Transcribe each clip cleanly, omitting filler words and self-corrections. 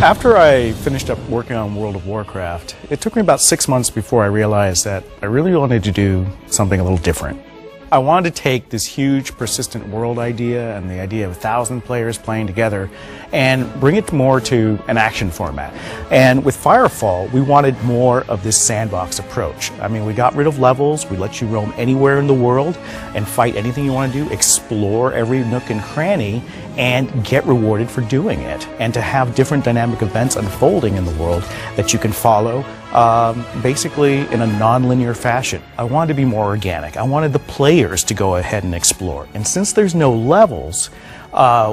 After I finished up working on World of Warcraft, it took me about 6 months before I realized that I really wanted to do something a little different. I wanted to take this huge persistent world idea and the idea of 1,000 players playing together and bring it more to an action format. And with Firefall, we wanted more of this sandbox approach. I mean, we got rid of levels, we let you roam anywhere in the world and fight anything you want to do, explore every nook and cranny, and get rewarded for doing it. And to have different dynamic events unfolding in the world that you can follow basically in a non-linear fashion. I wanted to be more organic. I wanted the players to go ahead and explore. And since there's no levels,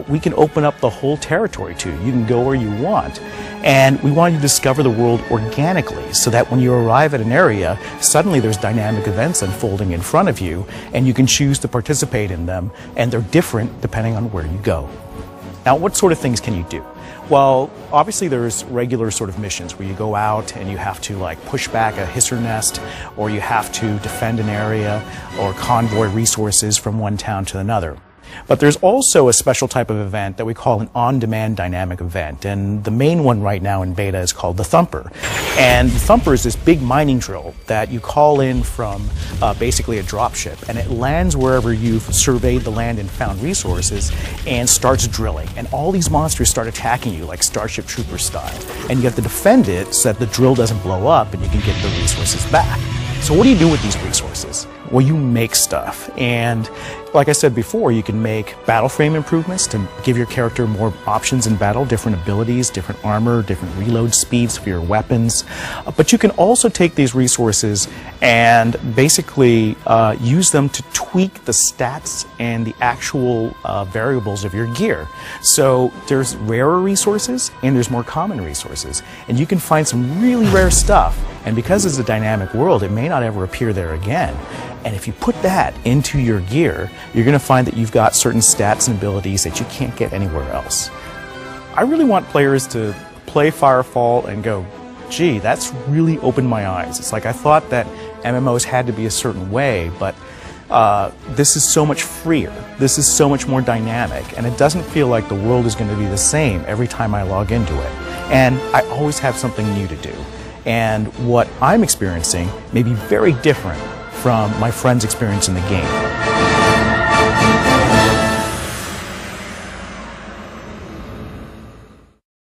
we can open up the whole territory to you. You can go where you want. And we want you to discover the world organically so that when you arrive at an area, suddenly there's dynamic events unfolding in front of you and you can choose to participate in them, and they're different depending on where you go. Now, what sort of things can you do? Well, obviously there's regular sort of missions where you go out and you have to like push back a hisser nest, or you have to defend an area or convoy resources from one town to another. But there's also a special type of event that we call an on-demand dynamic event, and the main one right now in beta is called the Thumper. And the Thumper is this big mining drill that you call in from basically a dropship, and it lands wherever you've surveyed the land and found resources and starts drilling. And all these monsters start attacking you like Starship Troopers style. And you have to defend it so that the drill doesn't blow up and you can get the resources back. So what do you do with these resources? Well, you make stuff. And like I said before, you can make battle frame improvements to give your character more options in battle, different abilities, different armor, different reload speeds for your weapons. But you can also take these resources and basically use them to tweak the stats and the actual variables of your gear. So there's rarer resources and there's more common resources. And you can find some really rare stuff. And because it's a dynamic world, it may not ever appear there again. And if you put that into your gear, you're going to find that you've got certain stats and abilities that you can't get anywhere else. I really want players to play Firefall and go, gee, that's really opened my eyes. It's like I thought that MMOs had to be a certain way, but this is so much freer. This is so much more dynamic, and it doesn't feel like the world is going to be the same every time I log into it. And I always have something new to do. And what I'm experiencing may be very different from my friend's experience in the game.